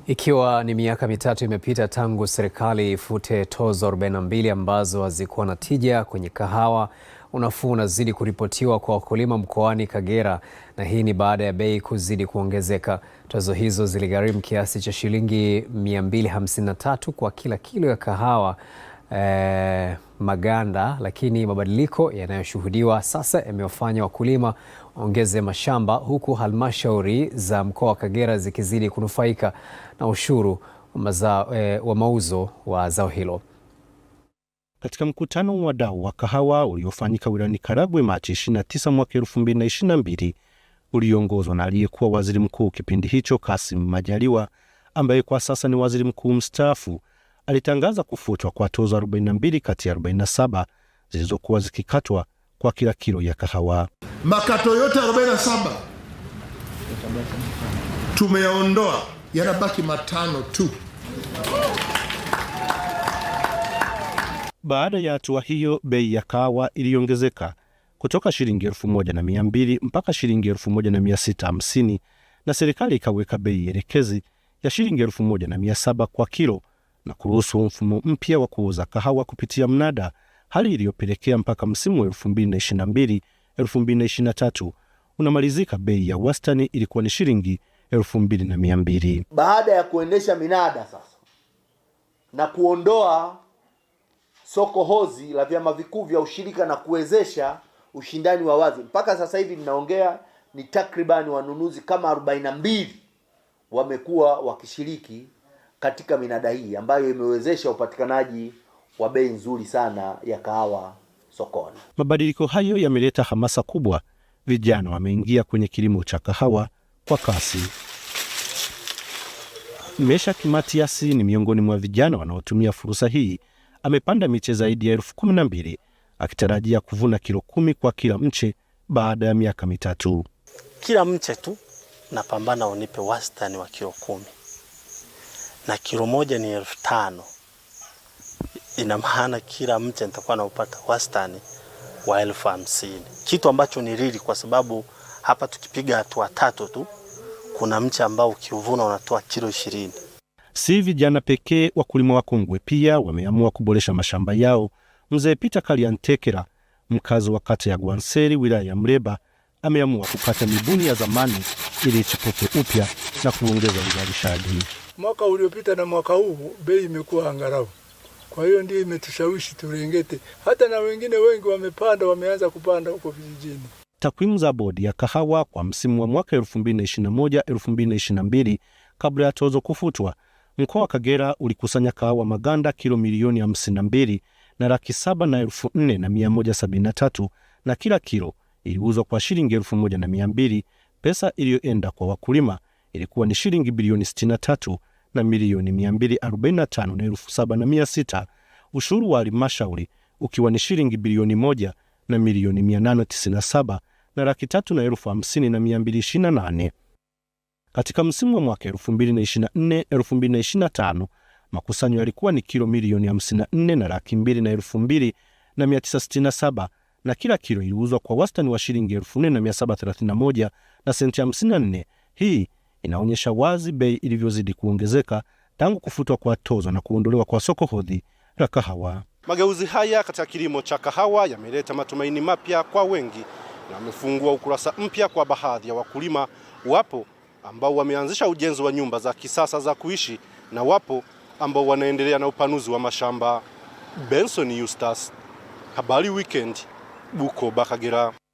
Ikiwa ni miaka mitatu imepita tangu serikali ifute tozo 42 ambazo hazikuwa na tija kwenye kahawa, unafuu unazidi kuripotiwa kwa wakulima mkoani Kagera, na hii ni baada ya bei kuzidi kuongezeka. Tozo hizo ziligharimu kiasi cha shilingi 253 kwa kila kilo ya kahawa maganda, lakini mabadiliko yanayoshuhudiwa sasa yamewafanya wakulima ongeze mashamba, huku halmashauri za mkoa wa Kagera zikizidi kunufaika na ushuru wa mauzo wa zao hilo. Katika mkutano wa wadau wa kahawa uliofanyika wilayani Karagwe Machi 29 mwaka 2022, uliongozwa na aliyekuwa waziri mkuu kipindi hicho Kassim Majaliwa, ambaye kwa sasa ni waziri mkuu mstaafu, alitangaza kufutwa kwa tozo 42 kati ya 47 zilizokuwa zikikatwa kwa kila kilo ya kahawa. Makato yote 47 tumeyaondoa, yanabaki 5 tu. Baada ya hatua hiyo, bei ya kahawa iliongezeka kutoka shilingi 1200 mpaka shilingi 1650, na serikali ikaweka bei elekezi ya shilingi 1700 kwa kilo na kuruhusu mfumo mpya wa kuuza kahawa kupitia mnada, hali iliyopelekea mpaka msimu wa 2022-2023 unamalizika bei ya wastani ilikuwa ni shilingi 2200. Baada ya kuendesha minada sasa na kuondoa soko hozi la vyama vikuu vya ushirika na kuwezesha ushindani wa wazi, mpaka sasa hivi ninaongea ni takribani wanunuzi kama 42 wamekuwa wakishiriki katika minada hii ambayo imewezesha upatikanaji wa bei nzuri sana ya kahawa sokoni. Mabadiliko hayo yameleta hamasa kubwa. Vijana wameingia kwenye kilimo cha kahawa kwa kasi. Meshak Matiasi ni miongoni mwa vijana wanaotumia fursa hii. Amepanda miche zaidi ya 12,000 akitarajia kuvuna kilo 10 kwa kila mche baada ya miaka mitatu. Kila mche tu napambana unipe wastani wa kilo 10. Na kilo moja ni 5,000. Ina maana kila mche nitakuwa naupata wastani wa 50,000. Kitu ambacho ni rili, kwa sababu hapa tukipiga hatua 3 tu kuna mche ambao ukiuvuna unatoa kilo 20. Si vijana pekee, wakulima wakongwe pia wameamua kuboresha mashamba yao. Mzee Peter Kaliantekera, mkazi wa kata ya Gwanseri wilaya ya Mleba, ameamua kukata mibuni ya zamani ili ichipuke upya na kuongeza uzalishaji. Mwaka uliopita na mwaka huu bei imekuwa angalau. Kwa hiyo ndio imetushawishi turengete. Hata na wengine wengi wamepanda, wameanza kupanda huko vijijini. Takwimu za bodi ya kahawa kwa msimu wa mwaka 2021-2022 kabla ya tozo kufutwa, mkoa wa Kagera ulikusanya kahawa maganda kilo milioni 52 na 704,173, na kila kilo iliuzwa kwa shilingi 1,200. Pesa iliyoenda kwa wakulima ilikuwa ni shilingi bilioni 63 na milioni 245,706, ushuru wa halmashauri ukiwa ni shilingi bilioni 1 na milioni 897 na 350,228. Katika msimu wa mwaka 2024-2025 makusanyo yalikuwa ni kilo milioni 54 na 202,967, na kila kilo iliuzwa kwa wastani wa shilingi 4,731 na senti 54. Hii inaonyesha wazi bei ilivyozidi kuongezeka tangu kufutwa kwa tozo na kuondolewa kwa soko hodhi la kahawa. Mageuzi haya katika kilimo cha kahawa yameleta matumaini mapya kwa wengi na wamefungua ukurasa mpya kwa baadhi ya wakulima. Wapo ambao wameanzisha ujenzi wa nyumba za kisasa za kuishi na wapo ambao wanaendelea na upanuzi wa mashamba. Benson Eustace, Habari Weekend, Bukoba, Kagera.